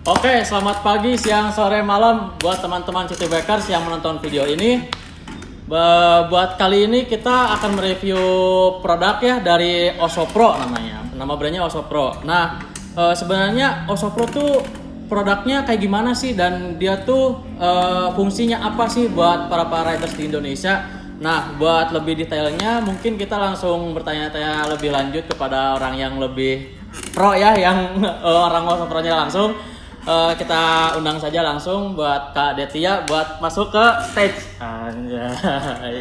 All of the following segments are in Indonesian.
Oke, selamat pagi, siang, sore, malam buat teman-teman City Bikers yang menonton video ini. Buat kali ini kita akan mereview produk ya dari Osopro namanya. Nama brandnya Osopro. Nah, sebenarnya Osopro tuh produknya kayak gimana sih dan dia tuh fungsinya apa sih buat para riders di Indonesia? Nah, buat lebih detailnya mungkin kita langsung bertanya-tanya lebih lanjut kepada orang yang lebih pro ya, yang orang Osopro-nya langsung. Kita undang saja langsung buat Kak Detia buat masuk ke stage. Anjay.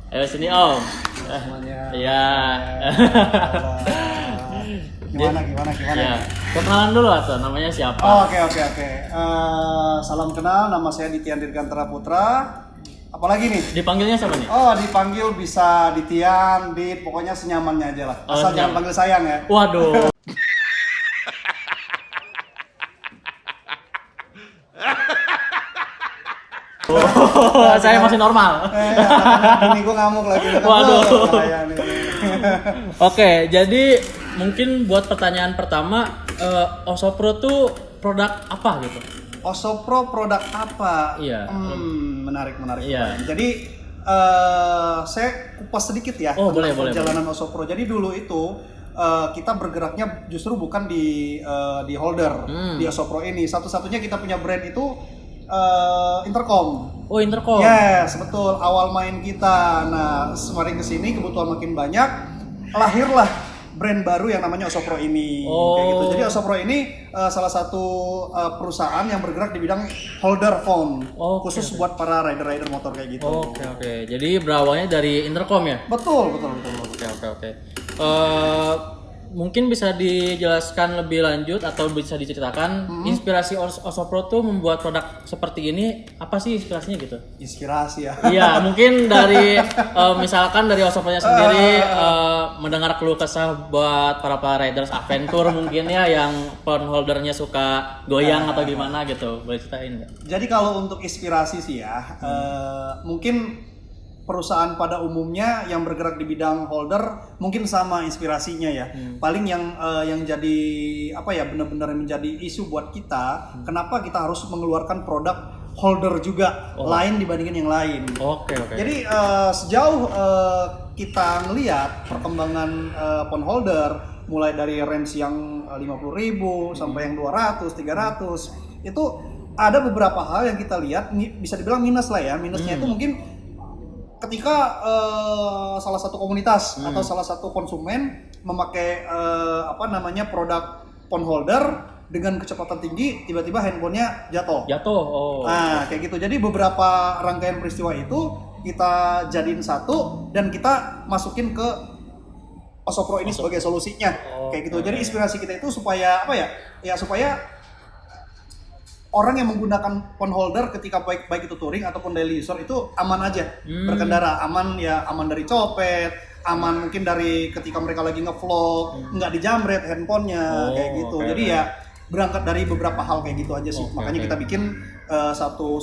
Ayo sini Om. Semuanya. Iya. Gimana? Ya. Kenalan dulu atau namanya siapa? Oh, oke. Salam kenal, nama saya Ditya Dirgantara Putra. Apalagi nih? Dipanggilnya siapa nih? Oh, dipanggil bisa Ditian, Dit, pokoknya senyamannya aja lah. Asal jangan panggil sayang ya. Waduh. Oh, saya masih normal. Ini gue ngamuk lagi. Waduh. Bahaya nih. Oke, jadi mungkin buat pertanyaan pertama, Osopro tuh produk apa gitu? Osopro produk apa? Iya. Menarik. Iya. Jadi saya kupas sedikit ya boleh. perjalanan Osopro. Jadi dulu itu kita bergeraknya justru bukan di holder di Osopro ini. Satu-satunya kita punya brand itu Intercom. Oh, Intercom. Yes, betul. Awal main kita. Nah, semakin kesini kebutuhan makin banyak, lahirlah brand baru yang namanya Osopro ini. Kayak gitu. Jadi Osopro ini salah satu perusahaan yang bergerak di bidang holder phone, khusus buat para rider motor kayak gitu. Oke. Jadi berawalnya dari Intercom ya? Betul. Oke. Mungkin bisa dijelaskan lebih lanjut atau bisa diceritakan inspirasi Osopro tuh membuat produk seperti ini, apa sih inspirasinya gitu? Inspirasi ya. Iya, mungkin dari misalkan dari Osopro-nya sendiri mendengar keluh kesah buat para riders adventure mungkin ya yang phone holdernya suka goyang atau gimana gitu. Boleh ceritain nggak? Jadi kalau untuk inspirasi sih ya, mungkin perusahaan pada umumnya yang bergerak di bidang holder mungkin sama inspirasinya ya. Paling yang jadi apa ya, benar-benar menjadi isu buat kita, kenapa kita harus mengeluarkan produk holder juga lain dibandingin yang lain. Oke. Jadi sejauh kita ngelihat perkembangan phone holder mulai dari range yang 50.000 sampai yang 200, 300, itu ada beberapa hal yang kita lihat bisa dibilang minus lah ya. Minusnya itu mungkin ketika salah satu komunitas atau salah satu konsumen memakai produk phone holder dengan kecepatan tinggi, tiba-tiba handphonenya jatuh. Nah, kayak gitu. Jadi beberapa rangkaian peristiwa itu kita jadiin satu dan kita masukin ke Osopro ini sebagai solusinya. Kayak gitu. Jadi inspirasi kita itu supaya apa ya? Ya supaya orang yang menggunakan phone holder ketika baik itu touring ataupun daily user itu aman aja berkendara, aman dari copet, aman mungkin dari ketika mereka lagi ngevlog, nggak dijamret handphonenya kayak gitu. Jadi ya berangkat dari beberapa hal kayak gitu aja sih. Makanya kita bikin satu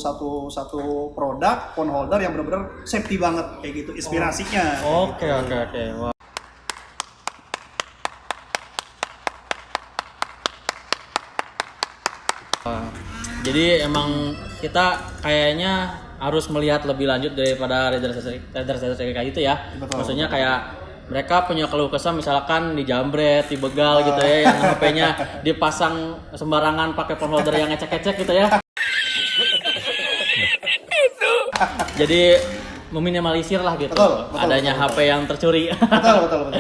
produk phone holder yang benar-benar safety banget kayak gitu inspirasinya. Oke. Wah. Jadi emang kita kayaknya harus melihat lebih lanjut daripada riders kayak gitu ya. Betul. Maksudnya kayak mereka punya keluh kesah misalkan dijambret, dibegal gitu ya, yang HP-nya dipasang sembarangan pakai phone holder yang ecek-ecek gitu ya. Jadi meminimalisir lah gitu betul, adanya HP yang tercuri. Betul.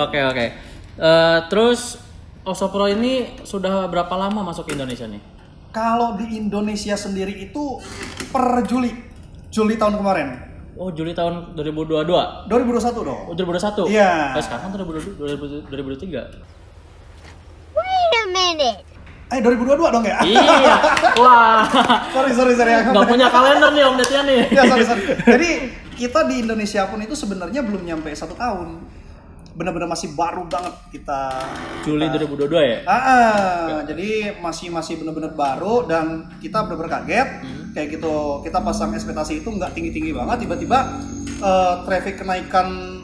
Oke. Terus Osopro ini sudah berapa lama masuk ke Indonesia nih? Kalau di Indonesia sendiri itu per Juli tahun kemarin. Oh, Juli tahun 2022? 2021 dong. Oh, 2021? Iya. Sekarang 2023. Wait a minute. 2022 dong ya? Iya. Wah. sorry. Nggak punya kalender nih Om Detya nih. Ya, sorry. Jadi kita di Indonesia pun itu sebenarnya belum nyampe 1 tahun. Benar-benar masih baru banget kita. Juli 2022 ya? Jadi masih benar-benar baru dan kita benar-benar kaget. Kayak gitu, kita pasang ekspektasi itu nggak tinggi-tinggi banget, tiba-tiba traffic kenaikan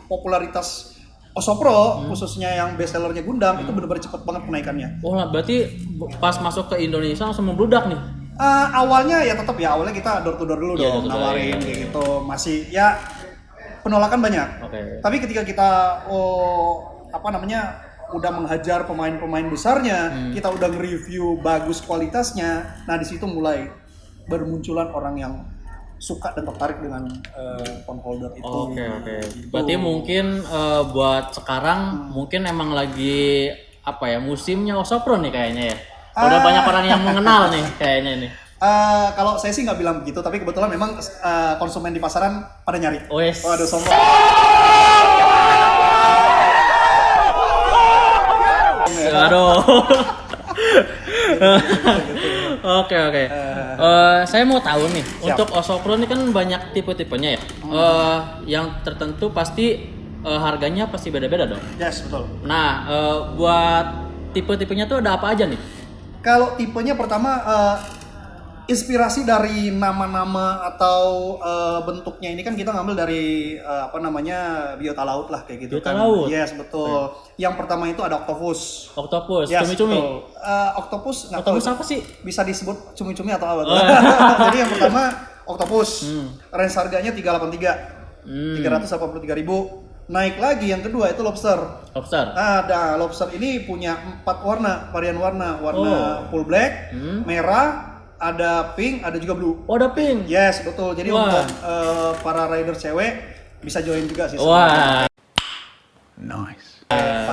popularitas Oso Pro khususnya yang best sellernya Gundam itu benar-benar cepet banget kenaikannya. Oh, berarti pas masuk ke Indonesia langsung membludak nih. Awalnya ya tetap ya, awalnya kita door to door dulu Iya, dong, door to door, nawarin iya. kayak gitu. Masih ya penolakan banyak. Oke. Tapi ketika kita udah menghajar pemain-pemain besarnya, kita udah nge-review bagus kualitasnya. Nah, di situ mulai bermunculan orang yang suka dan tertarik dengan phone holder itu. Oke. Gitu. Berarti mungkin buat sekarang mungkin emang lagi apa ya, musimnya Oso Pro nih kayaknya ya. Udah banyak orang yang mengenal nih kayaknya nih. Kalau saya sih nggak bilang begitu, tapi kebetulan memang konsumen di pasaran pada nyari. Wes. Waduh, sombong. Aduh. Oke. Saya mau tahu nih, Siap. untuk Oso Pro ini kan banyak tipe-tipenya ya. Yang tertentu pasti harganya pasti beda-beda dong. Yes, betul. Nah, buat tipe-tipenya tuh ada apa aja nih? Kalau tipenya pertama inspirasi dari nama-nama atau bentuknya ini kan kita ngambil dari biota laut lah kayak gitu Biota kan. laut? Yes, betul. Yang pertama itu ada octopus. Octopus, Yes, cumi-cumi. betul. Octopus nggak tahu Octopus apa sih? bisa disebut cumi-cumi atau apa. Jadi yang pertama octopus. Range harganya 383. 383.000. Naik lagi yang kedua itu lobster. Lobster. Ada lobster ini punya 4 warna, varian warna full black, merah, ada pink, ada juga blue. Oh, ada pink. Yes, betul. Jadi Wah. untuk para rider cewek bisa join juga sih. Wah, Nice.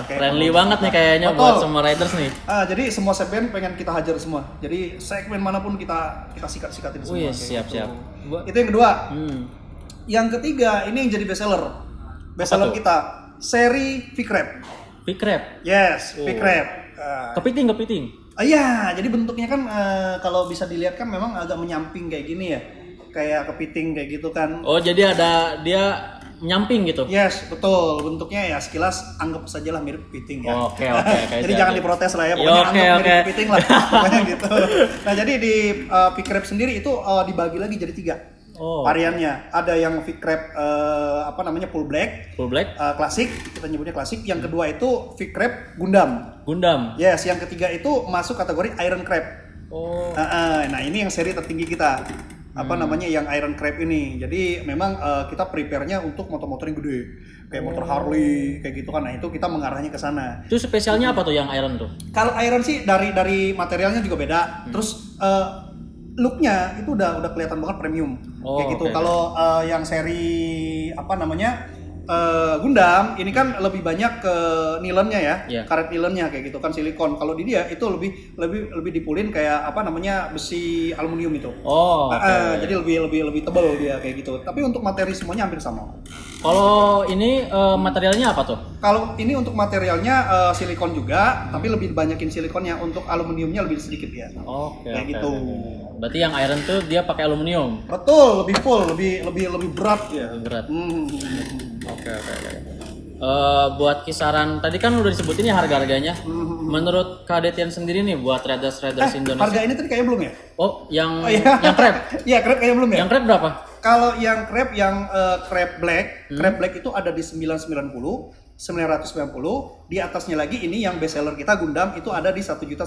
friendly banget nih kayaknya Betul. buat semua riders nih. Jadi semua segmen pengen kita hajar semua. Jadi segmen manapun kita sikat-sikatin semua. Wih, kayak siap. gitu. Itu yang kedua. Yang ketiga ini yang jadi best seller. Best Apa seller tuh? kita seri V-Crab. Big crab. Yes, Oh. V-Crab. Kepiting. Iya, jadi bentuknya kan kalau bisa dilihat kan memang agak menyamping kayak gini ya. Kayak kepiting kayak gitu kan. Oh, jadi ada dia nyamping gitu. Yes, betul. Bentuknya ya sekilas anggap sajalah mirip kepiting ya. Oke. Jadi siap, jangan siap. diprotes lah ya, Ya, pokoknya oke, anggap mirip oke. kepiting lah. Pokoknya gitu. Nah, jadi di V-Crab sendiri itu dibagi lagi jadi 3 Oh, variannya. Ada yang V-Crab full black, full black, klasik, kita nyebutnya klasik. Yang kedua itu V-Crab Gundam. Gundam. Yes, yang ketiga itu masuk kategori Iron Crab. Oh. Nah, ini yang seri tertinggi kita. Yang Iron Crab ini. Jadi memang kita prepare-nya untuk motor-motor yang gede. Kayak motor Harley, kayak gitu kan. Nah, itu kita mengarahnya ke sana. Itu spesialnya apa tuh yang iron tuh? Kalau Iron sih dari materialnya juga beda. Terus look-nya itu udah kelihatan banget premium. Oh, kayak gitu. oke. Kalau yang seri Gundam ini kan lebih banyak ke nilennya ya, Iya. karet nilennya kayak gitu kan, silikon. Kalau di dia itu lebih dipulin kayak besi aluminium itu. Oh, oke. Jadi lebih tebal dia kayak gitu. Tapi untuk materi semuanya hampir sama. Kalau ini materialnya apa tuh? Kalau ini untuk materialnya silikon juga, tapi lebih banyakin silikonnya. Untuk aluminiumnya lebih sedikit ya. Oke. Kayak gitu. Berarti yang iron tuh dia pakai aluminium. Betul, lebih full, lebih berat ya. Berat. Hmm. Oke. Buat kisaran tadi kan udah disebutin ya harga-harganya. Menurut Kadetian sendiri nih buat riders Indonesia. Harga ini tadi kayaknya belum ya? Oh, yang iya. yang crab. Iya, crab kayaknya belum ya? Yang crab berapa? Kalau yang crab black itu ada di 990, 990. Di atasnya lagi ini yang best seller kita Gundam itu ada di 1.100.000.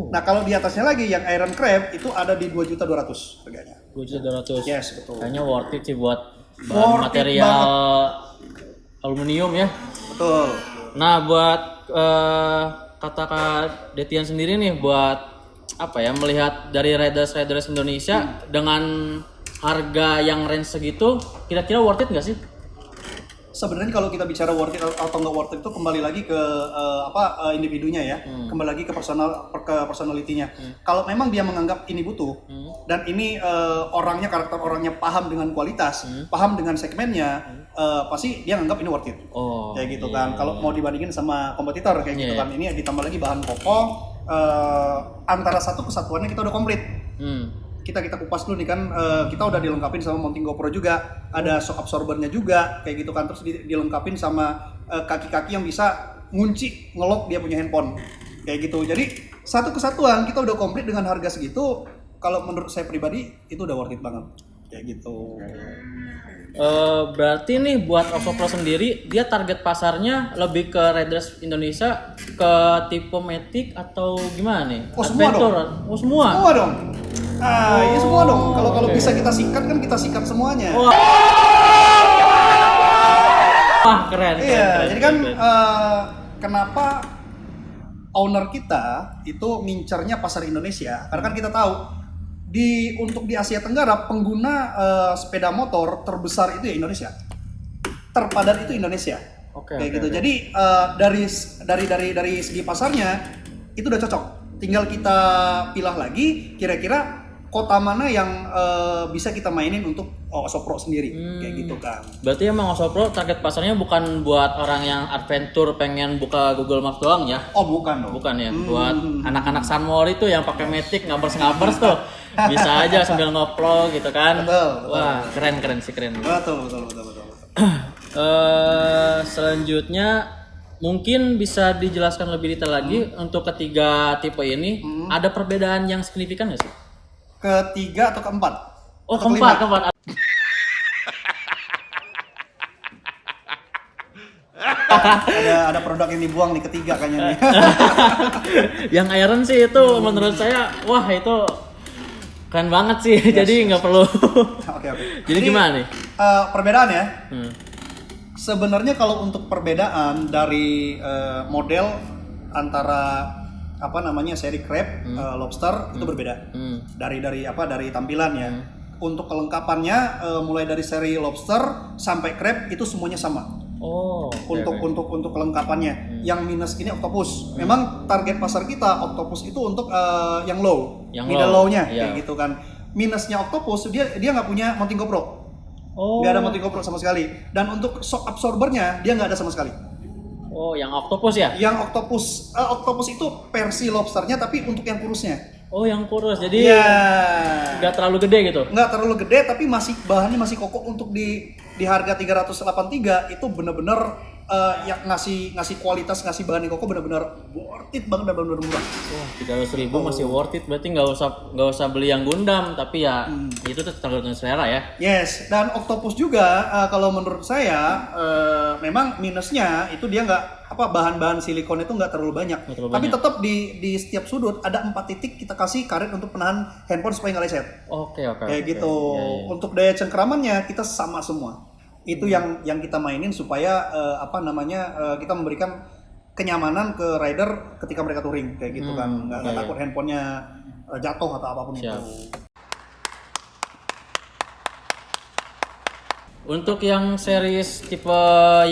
Nah, kalau di atasnya lagi yang Iron Crab itu ada di 2.200.000 harganya. 2.200. Yes, betul. Kayaknya worth it sih buat bahan Worth it material aluminium ya. Betul. Nah, buat kata Kak Detian sendiri nih buat melihat dari riders Indonesia dengan harga yang range segitu, kira-kira worth it nggak sih? Sebenarnya kalau kita bicara worth it atau nggak worth it itu kembali lagi ke individunya ya, kembali lagi ke personalitinya. Kalau memang dia menganggap ini butuh dan ini karakter orangnya paham dengan kualitas, paham dengan segmennya, pasti dia nganggap ini worth it. Oh, kayak gitu iya. kan. Kalau mau dibandingin sama kompetitor kayak gitu Iya. kan, ini ditambah lagi bahan kokoh, antara satu kesatuannya kita udah komplit. Kita kupas dulu nih kan, kita udah dilengkapin sama mounting GoPro juga, ada shock absorbernya juga kayak gitu kan, terus dilengkapin sama kaki-kaki yang bisa ngunci ngelok dia punya handphone kayak gitu. Jadi satu kesatuan kita udah komplit dengan harga segitu. Kalau menurut saya pribadi itu udah worth it banget kayak gitu. Berarti nih buat Oso Pro sendiri dia target pasarnya lebih ke Riders Indonesia, ke tipe Matic atau gimana nih? Oh, semua dong. Oh, semua. Semua dong. Iya semua dong. Kalau bisa kita sikat kan kita sikat semuanya. Wah, keren. Iya, jadi kan keren. kenapa owner kita itu ngincernya pasar Indonesia? Karena kan kita tahu untuk di Asia Tenggara pengguna sepeda motor terbesar itu ya Indonesia, terpadat itu Indonesia. Kayak gitu. Jadi dari segi pasarnya itu udah cocok. Tinggal kita pilah lagi kira-kira kota mana yang bisa kita mainin untuk Oso Pro sendiri, kayak gitu kan. Berarti emang Oso Pro target pasarnya bukan buat orang yang adventure pengen buka Google Maps doang ya? Oh bukan dong. Bukan ya, buat anak-anak Sunmori tuh yang pakai Matic ngabers tuh bisa aja sambil ngoplo gitu kan. Betul. Wah, keren sih. Betul. Selanjutnya mungkin bisa dijelaskan lebih detail lagi untuk ketiga tipe ini ada perbedaan yang signifikan nggak sih? Ketiga atau keempat? Oh, atau keempat. ada produk yang dibuang nih ketiga kayaknya nih. Yang iron sih itu menurut saya wah itu keren banget sih. Jadi nggak perlu. Oke. Jadi gimana nih? Perbedaan ya. Sebenarnya kalau untuk perbedaan dari model antara seri crab, lobster itu berbeda. Dari tampilan ya. Untuk kelengkapannya mulai dari seri lobster sampai crab itu semuanya sama. Untuk kelengkapannya. Yang minus ini octopus. Memang target pasar kita octopus itu untuk yang low, middle low-nya kayak gitu kan. Minusnya octopus dia nggak punya mounting GoPro. Nggak ada mounting GoPro sama sekali. Dan untuk shock absorbernya dia nggak ada sama sekali. Oh, yang octopus ya? Yang octopus itu versi lobsternya tapi untuk yang kurusnya. Oh, yang kurus. Jadi nggak terlalu gede gitu? Nggak terlalu gede tapi bahannya masih kokoh untuk di harga 383 itu bener-bener yang ngasih kualitas, ngasih bahan yang kokoh bener-bener worth it banget dan bener-bener murah. Wah, 300.000 masih worth it. Berarti nggak usah beli yang Gundam, tapi ya itu tuh tergantung selera ya. Yes, dan octopus juga kalau menurut saya memang minusnya itu dia nggak bahan-bahan silikon itu nggak terlalu banyak. Tapi tetap di setiap sudut ada 4 titik kita kasih karet untuk penahan handphone supaya nggak lecet. Oke. Kayak gitu. Yeah. Untuk daya cengkeramannya kita sama semua. Itu yang kita mainin supaya kita memberikan kenyamanan ke rider ketika mereka touring kayak gitu kan. Nggak takut handphonenya jatuh atau apapun itu. Untuk yang series tipe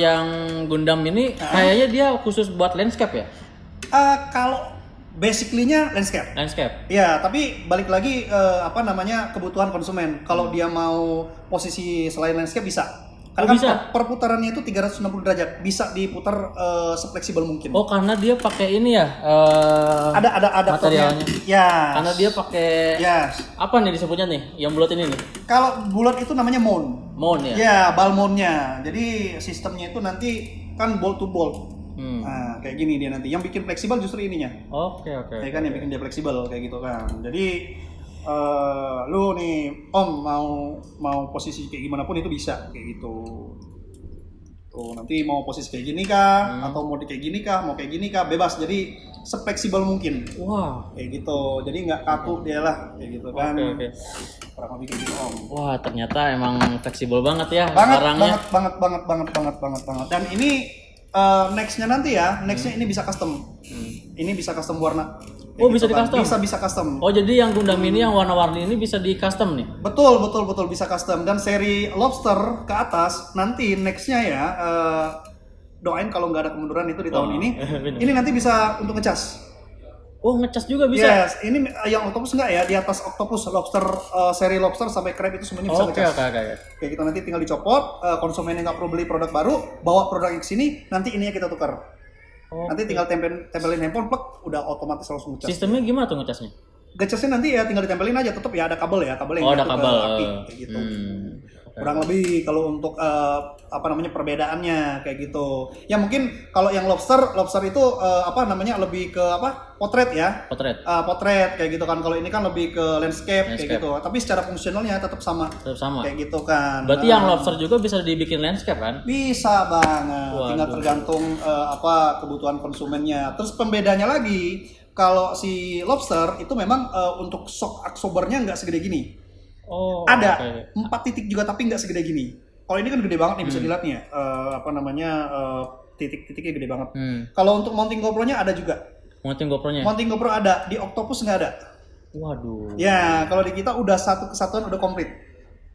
yang Gundam ini kayaknya dia khusus buat landscape ya? Kalau basically-nya landscape. Ya, tapi balik lagi kebutuhan konsumen. Kalau dia mau posisi selain landscape bisa. Karena bisa? Perputarannya itu 360 derajat, bisa diputar sefleksibel mungkin. Oh, karena dia pakai ini ya? Ada materialnya. Ya. Karena dia pakai apa nih disebutnya nih? Yang bulat ini nih? Kalau bulat itu namanya mount. Mount ya? Ya, ball mount-nya. Jadi sistemnya itu nanti kan bolt to bolt. Nah, kayak gini dia nanti. Yang bikin fleksibel justru ininya. Oke. Ya kan yang bikin dia fleksibel kayak gitu kan. Jadi lu nih Om mau posisi kayak gimana pun itu bisa kayak gitu. Tuh nanti mau posisi kayak gini kah atau mau kayak gini kah, mau kayak gini kah, bebas. Jadi sefleksibel mungkin. Wah, kayak gitu. Jadi nggak kaku dia lah kayak gitu kan. Oke. Kurang lebih kayak gitu Om. Wah, ternyata emang fleksibel banget ya barangnya. Banget. Dan ini nextnya nanti ya, ini bisa custom. Ini bisa custom warna. Oh, bisa di custom? Bisa custom. Oh, jadi yang Gundam ini yang warna-warni ini bisa di custom nih? Betul bisa custom. Dan seri lobster ke atas nanti nextnya ya doain kalau nggak ada kemunduran itu di tahun ini. Ini nanti bisa untuk ngecas. Oh, ngecas juga bisa? Yes, ini yang octopus nggak ya, di atas octopus, lobster, seri lobster sampai crab itu semuanya bisa ngecas. Oke. Kayak gitu nanti tinggal dicopot, konsumen yang nggak perlu beli produk baru, bawa produk yang sini, nanti ininya kita tukar. Nanti tinggal tempelin handphone, plek, udah otomatis langsung ngecas. Sistemnya gimana tuh ngecasnya? Ngecasnya nanti ya tinggal ditempelin aja, tetap ya ada kabel yang ada kabel. api, kayak gitu. Kurang lebih kalau untuk apa namanya perbedaannya kayak gitu. Ya mungkin kalau yang lobster itu apa namanya lebih ke apa? Potret ya. Potret kayak gitu kan. Kalau ini kan lebih ke landscape kayak gitu. Tapi secara fungsionalnya tetap sama. Kayak gitu kan. Berarti yang lobster juga bisa dibikin landscape kan? Bisa banget. Tinggal tergantung apa kebutuhan konsumennya. Terus pembedanya lagi, kalau si lobster itu memang untuk shock absorbernya nggak segede gini. Ada 4 titik juga tapi nggak segede gini. Kalau ini kan gede banget nih bisa dilihat nih ya. Apa namanya titik-titiknya gede banget. Kalau untuk mounting GoPro-nya ada juga. Mounting GoPro ada, di Octopus nggak ada. Waduh. Ya kalau di kita udah satu kesatuan udah komplit.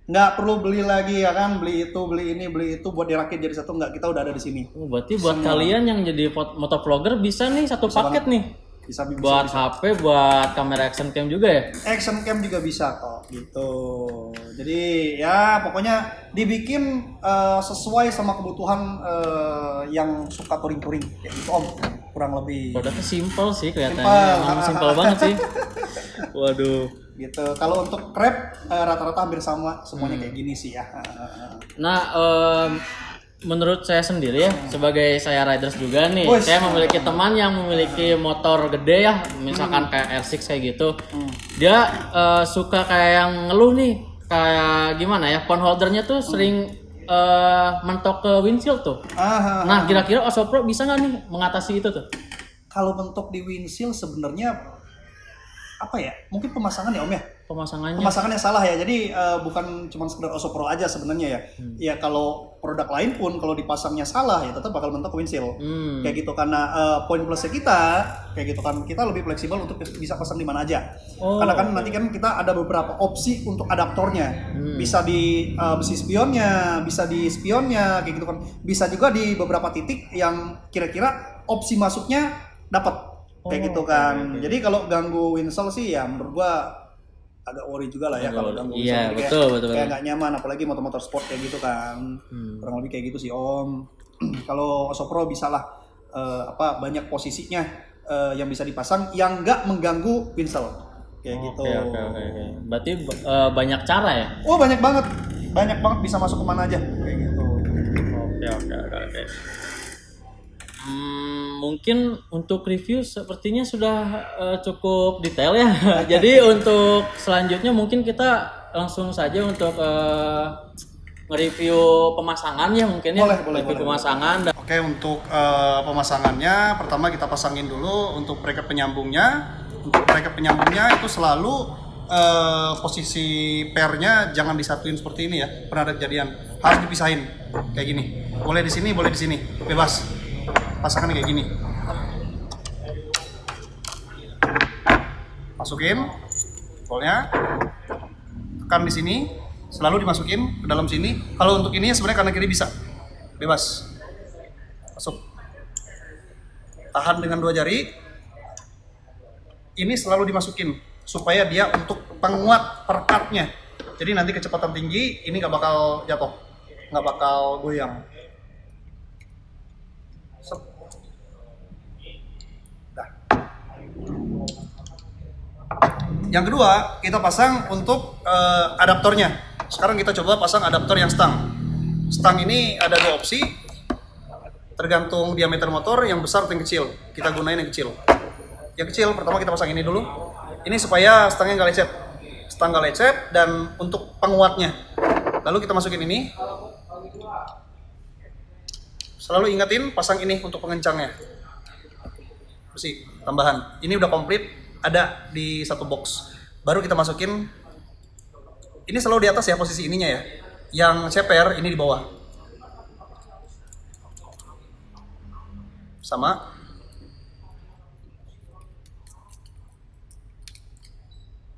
Nggak perlu beli lagi ya kan, beli itu, beli ini, beli itu buat dirakit jadi satu, nggak, kita udah ada di sini. Berarti buat kalian yang jadi motovlogger bisa nih satu paket nih. Bisa buat HP, buat kamera action cam juga ya? Action cam juga bisa kok gitu. Jadi ya pokoknya dibikin sesuai sama kebutuhan yang suka touring kayak gitu Om, kurang lebih. Produknya simple sih kelihatannya, simple banget sih. Waduh. Gitu. Kalau untuk crab rata-rata hampir sama semuanya kayak gini sih ya. Nah, menurut saya sendiri ya, sebagai saya riders juga nih, saya memiliki teman yang memiliki motor gede ya, misalkan kayak R6 kayak gitu. Dia suka kayak yang ngeluh nih, kayak gimana ya, phone holdernya tuh sering mentok ke windshield tuh. Nah, kira-kira Osopro bisa nggak nih mengatasi itu tuh? Kalau mentok di windshield sebenarnya apa ya? Mungkin pemasangan ya Om ya? Pemasangannya salah ya. Jadi bukan cuma sekedar Osopro aja sebenarnya ya. Ya kalau produk lain pun kalau dipasangnya salah ya tetap bakal mentok ke windshield. Kayak gitu, karena poin plusnya kita kayak gitu kan, kita lebih fleksibel untuk bisa pasang di mana aja. Karena kan nanti kan kita ada beberapa opsi untuk adaptornya. Bisa di besi spionnya, bisa di spionnya kayak gitu kan. Bisa juga di beberapa titik yang kira-kira opsi masuknya dapat. Kayak gitu kan. Jadi kalau ganggu windshield sih ya menurut gua agak worry juga lah ya kalau ganggu windshield. Betul. Kayak nggak nyaman, apalagi motor-motor sport kayak gitu kan. Kurang lebih kayak gitu sih Om. Kalau Osopro bisa lah apa banyak posisinya yang bisa dipasang yang nggak mengganggu windshield. Kayak gitu. Oke. Berarti banyak cara ya? Oh banyak banget bisa masuk kemana aja kayak gitu. Oke. Mungkin untuk review sepertinya sudah cukup detail ya. Jadi untuk selanjutnya mungkin kita langsung saja untuk nge-review pemasangan ya mungkin ya. Boleh. Pemasangan. Oke, untuk pemasangannya pertama kita pasangin dulu untuk bracket penyambungnya. Untuk bracket penyambungnya itu selalu posisi pairnya jangan disatuin seperti ini ya. Pernah ada kejadian, harus dipisahin kayak gini. Boleh di sini, bebas. Pasangkan kayak gini. Masukin bolnya, tekan di sini, selalu dimasukin ke dalam sini. Kalau untuk ini sebenarnya kanan kiri bisa, bebas. Masuk. Tahan dengan 2 jari. Ini selalu dimasukin supaya dia untuk penguat perkatnya. Jadi nanti kecepatan tinggi ini nggak bakal jatuh, nggak bakal goyang. Yang kedua, kita pasang untuk adaptornya. Sekarang kita coba pasang adaptor yang stang. Stang ini ada 2 opsi, tergantung diameter motor, yang besar atau yang kecil. Kita gunain yang kecil. Yang kecil pertama kita pasang ini dulu. Ini supaya stangnya nggak lecet. Stang nggak lecet dan untuk penguatnya. Lalu kita masukin ini. Selalu ingatin pasang ini untuk pengencangnya. Besi tambahan. Ini udah komplit, ada di 1 box. Baru kita masukin. Ini selalu di atas ya posisi ininya ya. Yang ceper ini di bawah. Sama.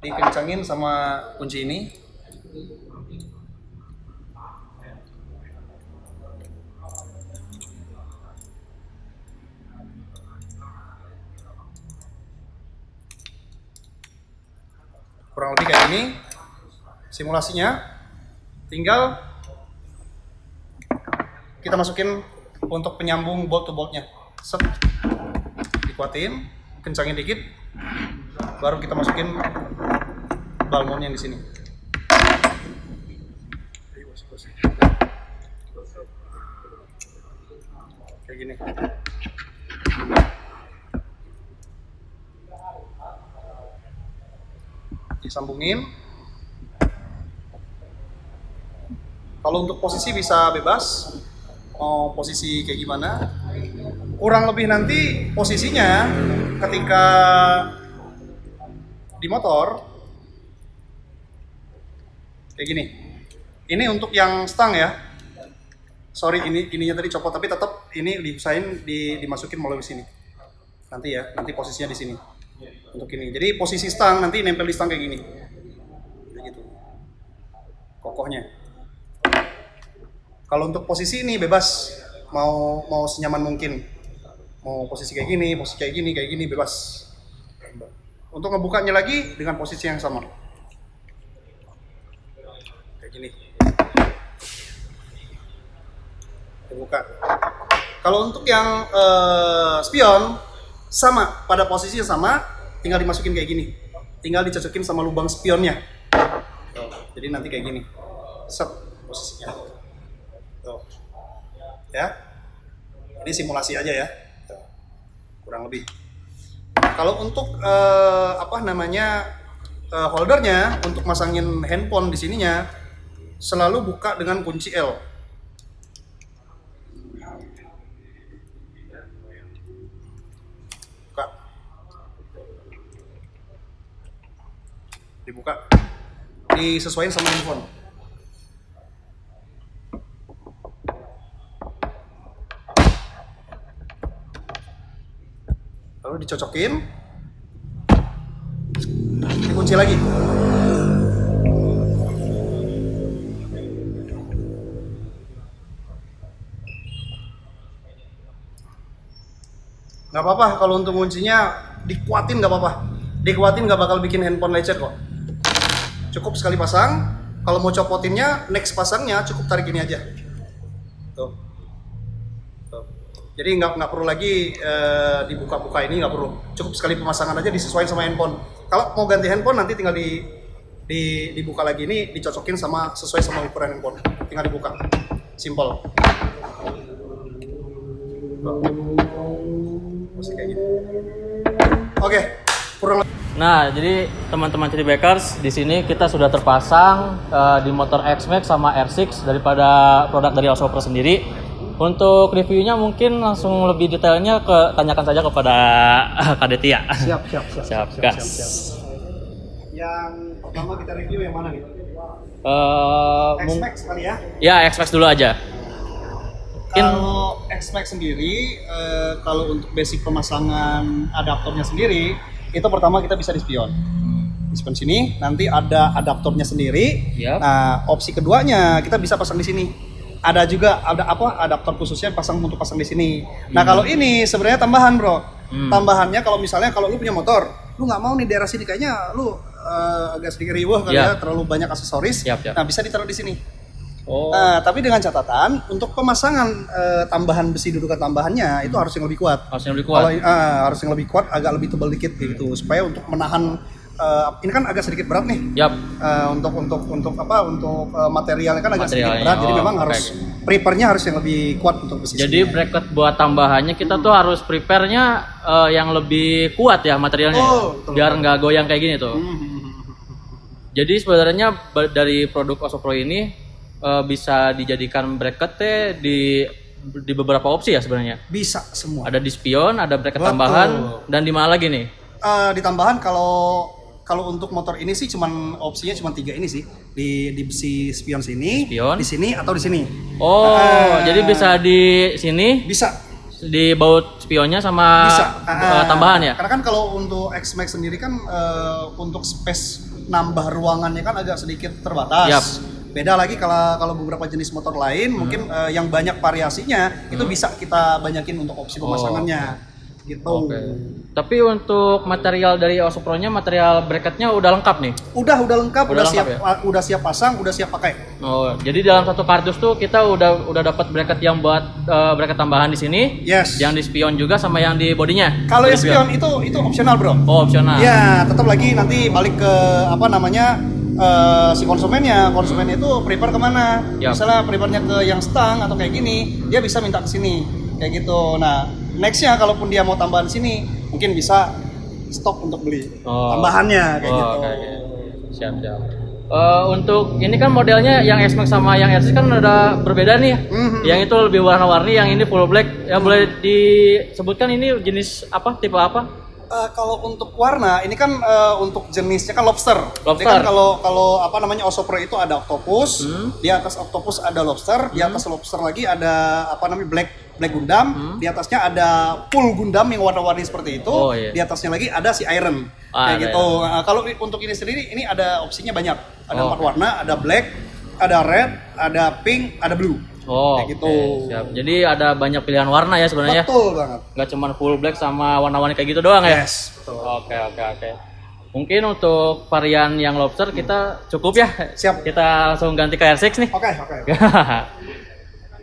Dikencangin sama kunci ini. Kurang lebih kayak gini simulasinya. Tinggal kita masukin untuk penyambung bolt to boltnya. Set, dikuatin, kencangin dikit, baru kita masukin balmonnya di sini. Kayak gini. Disambungin. Kalau untuk posisi bisa bebas, mau posisi kayak gimana. Kurang lebih nanti posisinya ketika di motor kayak gini. Ini untuk yang stang ya. Sorry, ininya tadi copot, tapi tetap ini diusahain dimasukin melalui sini. Nanti ya, nanti posisinya di sini. Untuk ini. Jadi posisi stang nanti nempel di stang kayak gini. Kayak gitu. Kokohnya. Kalau untuk posisi ini bebas, mau senyaman mungkin. Mau posisi kayak gini bebas. Untuk ngebukanya lagi dengan posisi yang sama. Kayak gini. Buka. Kalau untuk yang spion sama, pada posisi yang sama, tinggal dimasukin kayak gini. Tinggal dicocokin sama lubang spionnya. Jadi nanti kayak gini. Set posisinya. Tuh. Ya. Ini simulasi aja ya. Tuh. Kurang lebih. Kalau untuk holdernya untuk masangin handphone di sininya selalu buka dengan kunci L. Buka. Dibuka. Disesuaikan sama handphone. Lalu dicocokin, dikunci lagi. Nggak apa-apa kalau untuk kuncinya dikuatin, nggak apa-apa. Dikuatin nggak bakal bikin handphone lecet kok. Cukup sekali pasang. Kalau mau copotinnya, next pasangnya cukup tarik ini aja. Tuh. Jadi nggak perlu lagi dibuka-buka, ini nggak perlu. Cukup sekali pemasangan aja, disesuaikan sama handphone. Kalau mau ganti handphone nanti tinggal dibuka lagi, ini dicocokin sama sesuai sama ukuran handphone. Tinggal dibuka, simple. Masih kayak gini. Oke, kurang lebih. Nah, jadi teman-teman City Bakers, di sini kita sudah terpasang di motor X-Max sama R6 daripada produk dari Osopro sendiri. Untuk reviewnya mungkin langsung lebih detailnya tanyakan saja kepada Kak Detia. Siap. Gas. Yang pertama kita review yang mana nih? X-Max kali ya? Ya, X-Max dulu aja. Kalau X-Max sendiri, kalau untuk basic pemasangan adaptornya sendiri, itu pertama kita bisa di spion. Di spion sini, nanti ada adaptornya sendiri. Yep. Nah, opsi keduanya kita bisa pasang di sini. Ada juga adaptor khususnya untuk pasang di sini. Nah, kalau ini sebenarnya tambahan, Bro. Tambahannya kalau misalnya kalau lu punya motor, lu nggak mau nih daerah sini kayaknya lu agak sedikit riweh kali ya, terlalu banyak aksesoris. Nah, bisa ditaruh di sini. Tapi dengan catatan untuk pemasangan tambahan besi dudukan tambahannya itu harus yang lebih kuat. Harus yang lebih kuat, agak lebih tebal dikit gitu supaya untuk menahan ini kan agak sedikit berat nih. Untuk materialnya kan agak sedikit berat, jadi memang harus prepare-nya harus yang lebih kuat untuk besi. Jadi bracket buat tambahannya kita tuh harus prepare-nya yang lebih kuat ya materialnya, biar nggak goyang kayak gini tuh. Jadi sebenarnya dari produk Osopro ini bisa dijadikan bracketnya di beberapa opsi ya sebenarnya. Bisa semua. Ada di spion, ada bracket tambahan, dan di mana lagi nih? Di tambahan kalau untuk motor ini sih opsinya cuma 3 ini sih, di besi spion sini, di sini atau di sini. Jadi bisa di sini, bisa di baut spionnya sama tambahan ya. Karena kan kalau untuk X-Max sendiri kan untuk space nambah ruangannya kan agak sedikit terbatas. Beda lagi kalau beberapa jenis motor lain mungkin yang banyak variasinya itu bisa kita banyakin untuk opsi pemasangannya. Gitu. Tapi untuk material dari Osopro-nya, material bracketnya udah lengkap nih? Udah lengkap, udah siap pasang, udah siap pakai. Jadi dalam satu kardus tuh kita udah dapat bracket yang buat bracket tambahan di sini, yang di spion juga sama yang di bodinya. Kalau yang spion itu opsional, Bro. Opsional. Ya, tetap lagi nanti balik ke si konsumennya itu prepare kemana? Yap. Misalnya prepare-nya ke yang stang atau kayak gini, dia bisa minta ke sini kayak gitu. Nah, nextnya kalaupun dia mau tambahan sini, mungkin bisa stok untuk beli tambahannya kayak gitu. Kayak gitu. Siap. Untuk ini kan modelnya yang S-Max sama yang RC kan ada berbeda nih. Yang itu lebih warna-warni, yang ini full black. Ya boleh disebutkan ini jenis apa, tipe apa? Kalau untuk warna, ini kan untuk jenisnya kan lobster. Jadi Lobster. kan kalau apa namanya Osopro itu ada octopus, di atas octopus ada lobster, di atas lobster lagi ada apa namanya black Gundam, di atasnya ada full Gundam yang warna-warni seperti itu, Oh, iya. di atasnya lagi ada si Iron kayak Ada gitu. Kalau untuk ini sendiri, ini ada opsinya banyak, ada 4 warna, ada black, ada red, ada pink, ada blue. Kayak gitu. Siap. Jadi ada banyak pilihan warna ya sebenarnya. Betul banget. Nggak cuma full black sama warna-warni kayak gitu doang ya? Yes, betul. Oke. Mungkin untuk varian yang lobster kita cukup ya. Siap. Kita langsung ganti ke R6 nih. Oke.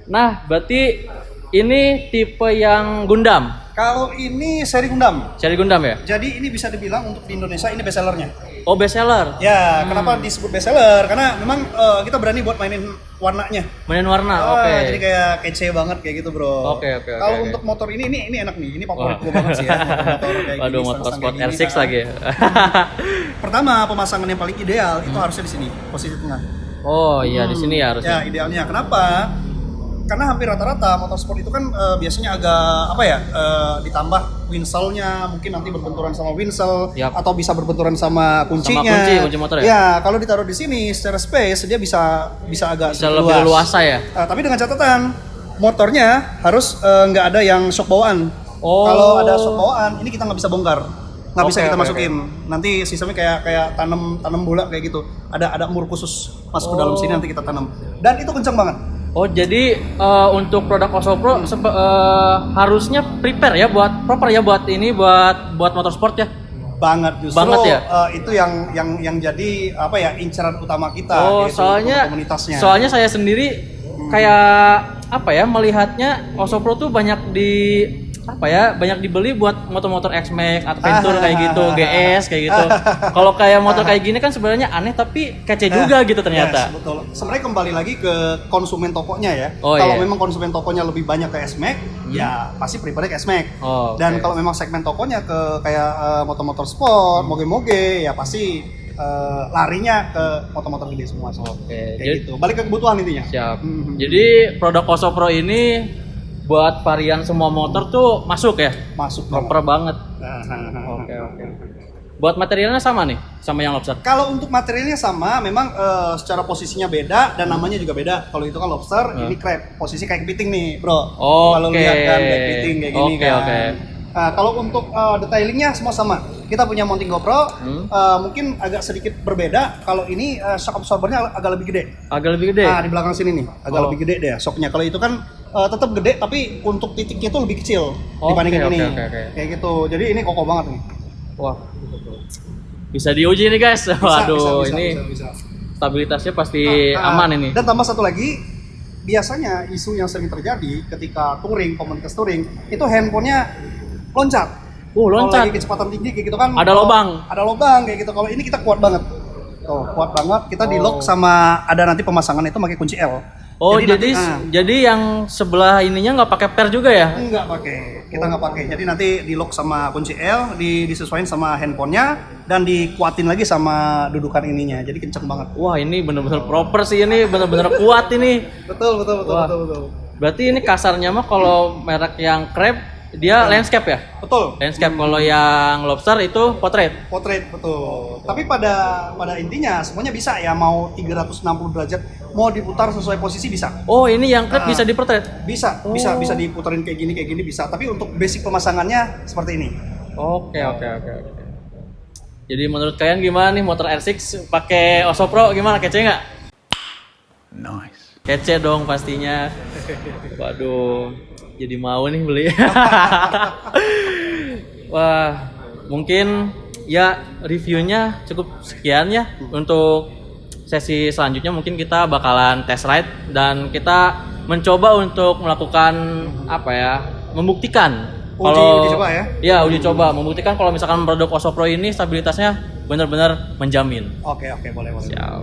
Nah, berarti ini tipe yang Gundam. Kalau ini seri Gundam. Seri Gundam ya? Jadi ini bisa dibilang untuk di Indonesia ini bestsellernya. Oh, best seller. Ya, kenapa disebut bestseller? Karena memang kita berani buat mainin warnanya. Mainin warna. Oke. Jadi kayak kece banget kayak gitu, Bro. Oke. Kalau untuk motor ini enak nih. Ini favorit gue banget sih ya. Motor kayak Waduh, gini, motor stang-stang sport kayak R6 gini, lagi ya. Pertama, pemasangan yang paling ideal itu harusnya di sini, posisi tengah. Oh iya, di sini ya harusnya. Ya, idealnya. Kenapa? Karena hampir rata-rata motorsport itu kan biasanya agak apa ya, ditambah windsel-nya, mungkin nanti berbenturan sama windsel, Yap. atau bisa berbenturan sama kuncinya. Sama kunci motor ya? Ya, kalau ditaruh di sini secara space dia bisa agak Bisa lebih luasa ya. Tapi dengan catatan motornya harus nggak ada yang shock bawaan. Oh. Kalau ada shock bawaan, ini kita nggak bisa bongkar, nggak bisa Oke, kita oke, masukin. Nanti sistemnya kayak tanam bola kayak gitu. Ada emur khusus masuk ke dalam sini, nanti kita tanam. Dan itu kencang banget. Oh, jadi untuk produk Osopro harusnya prepare ya buat proper ya buat motorsport ya. Banget justru Banget ya? Itu yang jadi apa ya, incaran utama kita. Oh, yaitu soalnya komunitasnya. soalnya saya sendiri kayak apa ya, melihatnya Osopro tuh banyak dibeli buat motor-motor X-Max, Adventure kayak gitu, GS kayak gitu. Kalau kayak motor kayak gini kan sebenarnya aneh tapi kece juga gitu ternyata. Yes, betul. Sebenarnya kembali lagi ke konsumen tokonya ya. Oh, kalau iya. memang konsumen tokonya lebih banyak ke S-Max, ya pasti prefer ke S-Max. Oh, Dan oke. kalau memang segmen tokonya ke kayak motor-motor sport, moge-moge, ya pasti larinya ke motor-motor gede semua. Oke. Kayak gitu. Balik ke kebutuhan intinya. Siap. Jadi produk Osopro ini buat varian semua motor tuh masuk ya? Masuk Proper banget. Oke. Buat materialnya sama nih sama yang lobster. Kalau untuk materialnya sama, memang secara posisinya beda dan namanya juga beda. Kalau itu kan lobster, ini crab. Posisi kayak kepiting nih, bro. Kalau Oke. lihat kan kayak kepiting kayak gini Oke, kan. oke. Kalau untuk detailingnya semua sama. Kita punya mounting GoPro, mungkin agak sedikit berbeda. Kalau ini shock absorbernya agak lebih gede. Agak lebih gede. Nah, di belakang sini nih, agak lebih gede deh shocknya. Kalau itu kan tetap gede, tapi untuk titiknya itu lebih kecil dibandingin ini. Oke. Kayak gitu. Jadi ini kokoh banget nih. Wah. Bisa diuji nih guys. Waduh, bisa, ini bisa. stabilitasnya pasti aman ini. Dan tambah satu lagi, biasanya isu yang sering terjadi ketika touring, komunitas touring, itu handphonenya loncat. Kalau Loncat. lagi kecepatan tinggi kayak gitu kan. Ada lubang. Ada lubang kayak gitu. Kalau ini kita kuat banget. Tuh, kuat banget. Kita di lock sama ada nanti pemasangan itu pakai kunci L. Oh, jadi nanti, jadi yang sebelah ininya nggak pakai per juga ya? Enggak pakai. Kita nggak pakai. Jadi nanti di lock sama kunci L, disesuaikan sama handphonenya dan dikuatin lagi sama dudukan ininya. Jadi kenceng banget. Wah, ini bener-bener proper sih, ini bener-bener kuat ini. Betul. Wah. Berarti ini kasarnya mah kalau merek yang crab dia landscape ya? Betul. Landscape. Kalau yang lobster itu portrait. Portrait, betul. Tapi pada intinya semuanya bisa ya, mau 360 derajat, mau diputar sesuai posisi bisa. Oh, ini yang crab bisa diportrait. Bisa diputarin kayak gini bisa. Tapi untuk basic pemasangannya seperti ini. Oke. Jadi menurut kalian gimana nih motor R6 pakai Osopro gimana, kece nggak? Nice. Kece dong pastinya. Waduh, jadi mau nih beli. Wah, mungkin ya reviewnya cukup sekian ya. Untuk sesi selanjutnya mungkin kita bakalan test ride dan kita mencoba untuk melakukan apa ya, membuktikan Uji coba ya? Ya, uji coba membuktikan kalau misalkan produk Osopro ini stabilitasnya benar-benar menjamin. Oke, boleh. Siap.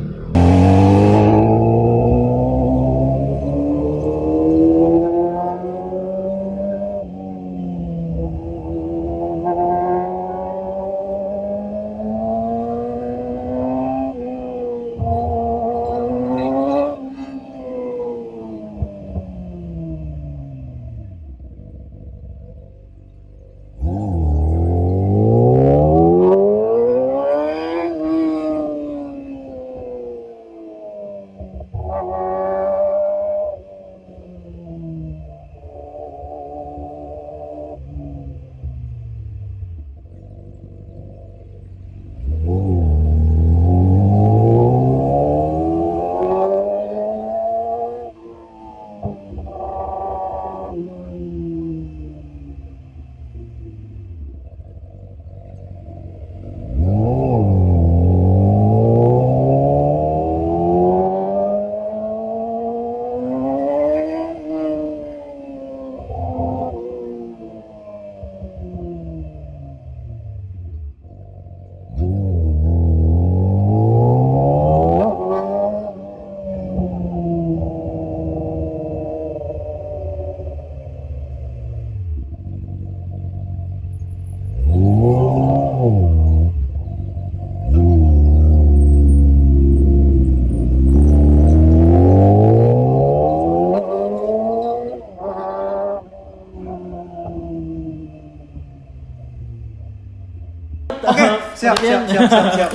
Oke,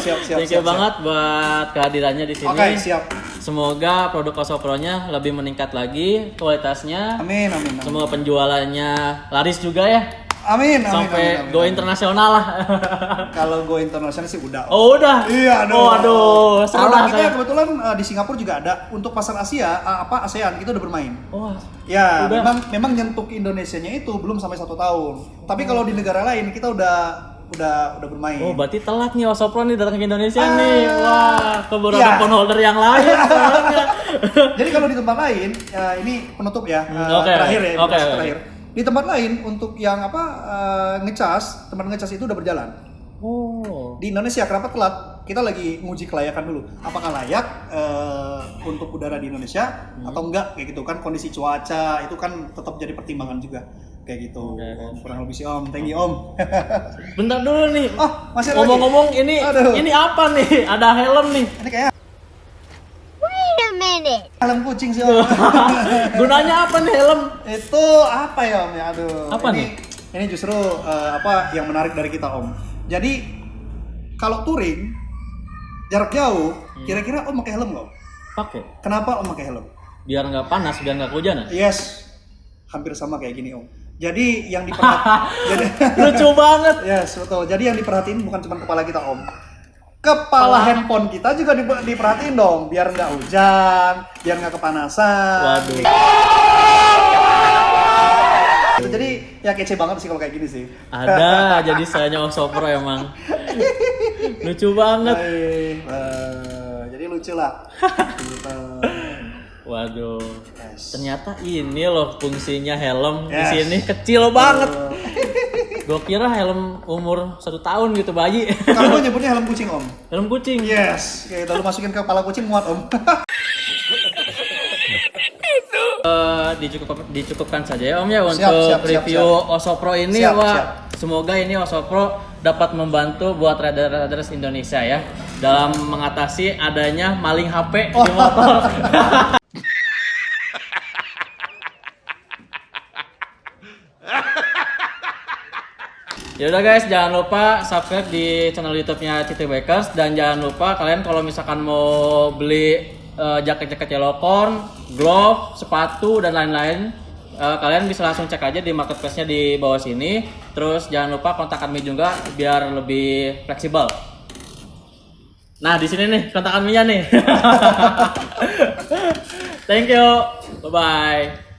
siap. Thank you banget buat kehadirannya di sini. Oke, siap. Semoga produk Osopro-nya lebih meningkat lagi kualitasnya. Amin. Semua penjualannya laris juga ya. Amin. Sampai go internasional lah. Kalau go internasional sih udah. Oh udah. Iya, Oh aduh. Salah Salah kita saya. kebetulan di Singapura juga ada. Untuk pasar Asia, ASEAN kita udah bermain. Wah. Ya, Udah. memang nyentuh Indonesianya itu belum sampai 1 tahun. Tapi kalau di negara lain kita udah bermain. Oh berarti telat nih Osopro nih datang ke Indonesia nih. Wah, keburu Iya. ada phone holder yang lain. Jadi kalau di tempat lain, ini penutup ya, Oke. terakhir ya, Oke. terakhir. Di tempat lain untuk yang ngecas, tempat ngecas itu udah berjalan. Oh. Di Indonesia kenapa telat? Kita lagi nguji kelayakan dulu. Apakah layak untuk udara di Indonesia atau enggak kayak gitu kan, kondisi cuaca itu kan tetap jadi pertimbangan juga. Kayak gitu. Oke. Kurang lebih sih Om. Thank you Om. Bentar dulu nih. Oh, masih ada Ngomong-ngomong lagi? Aduh. ini apa nih? Ada helm nih. Ini kayak Wait a minute. helm kucing sih Om. Gunanya apa nih helm? Itu apa ya Om ya? Aduh. Apa ini, Ini justru yang menarik dari kita Om. Jadi kalau touring jarak jauh, kira-kira Om pakai helm nggak Om? Pakai. Kenapa Om pakai helm? Biar nggak panas, biar nggak kehujanan. Yes, hampir sama kayak gini Om. Jadi yang diperhatiin, Lucu banget. yes betul. Jadi yang diperhatiin bukan cuma kepala kita Om. Kepala handphone kita juga diperhatiin dong, biar nggak hujan, biar nggak kepanasan. Waduh. Jadi ya kece banget sih kalau kayak gini sih. Ada jadi sayanya Osopro emang. Lucu banget. Jadi lucu lah. Gitu. Waduh. Yes. Ternyata ini loh fungsinya helm di Yes. sini kecil banget. Gue kira helm umur 1 tahun gitu bayi. Kalau gue nyebutnya helm kucing Om. Helm kucing. Yes, kayak gitu lu masukin ke kepala kucing muat Om. Dicukupkan saja ya Om ya untuk Siap, review Osopro ini. Siap, Wah, siap. semoga ini Osopro dapat membantu buat rider-riders Indonesia ya dalam mengatasi adanya maling HP di motor. Ya udah guys, jangan lupa subscribe di channel YouTube-nya City Bikers dan jangan lupa kalian kalau misalkan mau beli jaket-jaket Yellowcorn, glove, sepatu dan lain-lain, kalian bisa langsung cek aja di marketplace-nya di bawah sini. Terus jangan lupa kontak kami juga biar lebih fleksibel. Nah, di sini nih kontak kami nih. Thank you. Bye bye.